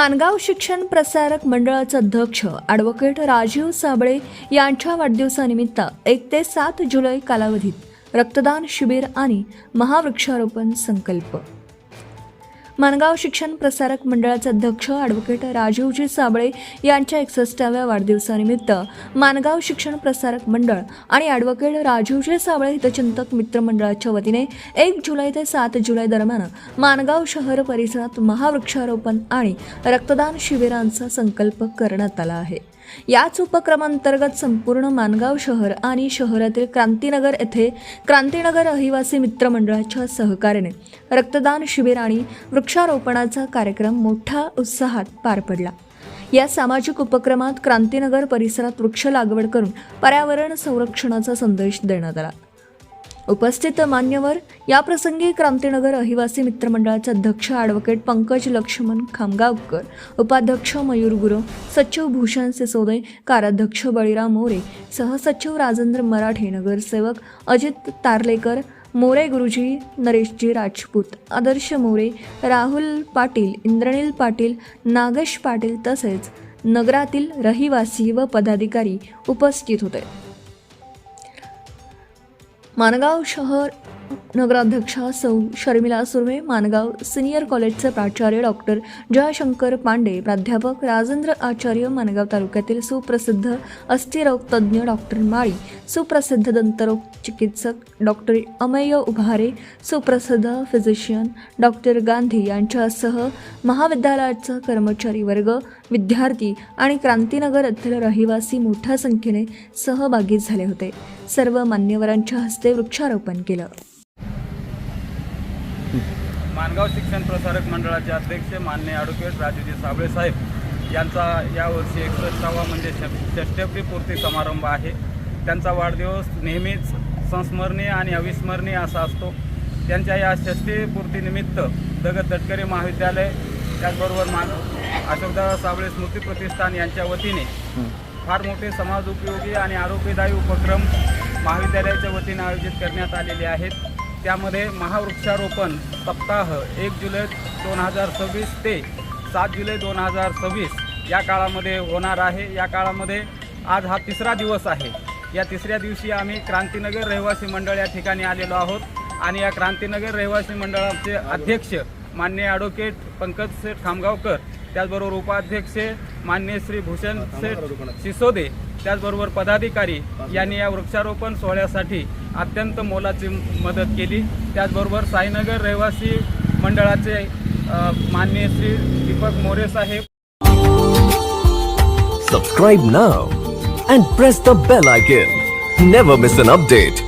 मानगाव शिक्षण प्रसारक मंडळाचे अध्यक्ष ॲडव्होकेट राजीव साबळे यांच्या वाढदिवसानिमित्त 1 ते 7 जुलै कालावधीत रक्तदान शिबिर आणि महावृक्षारोपण संकल्प. मानगाव शिक्षण प्रसारक मंडळाचे अध्यक्ष ॲडव्होकेट राजीवजी साबळे यांच्या 61व्या वाढदिवसानिमित्त मानगाव शिक्षण प्रसारक मंडळ आणि ॲडव्होकेट राजीवजी साबळे हितचिंतक मित्रमंडळाच्या वतीने 1 जुलै ते 7 जुलै दरम्यान मानगाव शहर परिसरात महावृक्षारोपण आणि रक्तदान शिबिरांचा संकल्प करण्यात आला आहे. याच उपक्रमांतर्गत संपूर्ण मानगाव शहर आणि शहरातील क्रांतीनगर येथे क्रांतीनगर रहिवासी मित्रमंडळाच्या सहकार्याने रक्तदान शिबिर आणि वृक्षारोपणाचा कार्यक्रम मोठ्या उत्साहात पार पडला. या सामाजिक उपक्रमात क्रांतीनगर परिसरात वृक्ष लागवड करून पर्यावरण संरक्षणाचा संदेश देण्यात आला. उपस्थित मान्यवर याप्रसंगी क्रांतीनगर रहिवासी मित्रमंडळाचे अध्यक्ष ॲडव्होकेट पंकज लक्ष्मण खामगावकर, उपाध्यक्ष मयूर गुरव, सचिव भूषण सिसोदे, कार्याध्यक्ष बळीराम मोरे, सहसचिव राजेंद्र मराठे, नगरसेवक अजित तारलेकर, मोरे गुरुजी, नरेशजी राजपूत, आदर्श मोरे, राहुल पाटील, इंद्रनील पाटील, नागेश पाटील तसेच नगरातील रहिवासी व पदाधिकारी उपस्थित होते. मानगाव शहर नगराध्यक्षा सौ शर्मिला सुर्वे, मानगाव सिनियर कॉलेजचे प्राचार्य डॉक्टर जयशंकर पांडे, प्राध्यापक राजेंद्र आचार्य, मानगाव तालुक्यातील सुप्रसिद्ध अस्थिरोग तज्ज्ञ डॉक्टर माळी, सुप्रसिद्ध दंतरोग चिकित्सक डॉक्टर अमेय उभारे, सुप्रसिद्ध फिजिशियन डॉक्टर गांधी यांच्यासह महाविद्यालयाचा कर्मचारी वर्ग, विद्यार्थी आणि क्रांतीनगर येथील रहिवासी मोठ्या संख्येने सहभागी झाले होते. सर्व मान्यवरांच्या हस्ते वृक्षारोपण केलं. मानगाव शिक्षण प्रसारक मंडळाचे अध्यक्ष माननीय ॲडव्होकेट राजूजी साबळे साहेब यांचा यावर्षी 61वा म्हणजे षष्ठ्यब्दी पूर्ती समारंभ आहे. त्यांचा वाढदिवस नेहमीच संस्मरणीय आणि अविस्मरणीय असा असतो. त्यांच्या या षष्ठीपूर्तीनिमित्त दगड तटकरे महाविद्यालय त्याचबरोबर अशोकदादा साबळे स्मृती प्रतिष्ठान यांच्या वतीने फार मोठे समाज उपयोगी आणि आरोग्यदायी उपक्रम महाविद्यालयाच्या वतीने आयोजित करण्यात आलेले आहेत. त्यामध्ये महावृक्षारोपण सप्ताह 1 जुलै 2026 ते 7 जुलै 2026 या काळामध्ये होणार आहे. या काळामध्ये आज हा 3रा दिवस आहे. या 3ऱ्या दिवशी आम्ही क्रांतीनगर रहिवासी मंडळ या ठिकाणी आलेलो आहोत आणि या क्रांतीनगर रहिवासी मंडळाचे अध्यक्ष माननीय ॲडव्होकेट पंकज सेठ खामगावकर, त्याचबरोबर उपाध्यक्ष माननीय श्री भूषण सेठ सिसोदे, त्याचबरोबर पदाधिकारी यांनी या वृक्षारोपण सोहळ्यासाठी अत्यंत मोलाची मदत केली. त्याचबरोबर साईनगर रहिवासी मंडळाचे माननीय श्री दीपक मोरे साहेब. Subscribe now and press the bell icon. Never miss an update.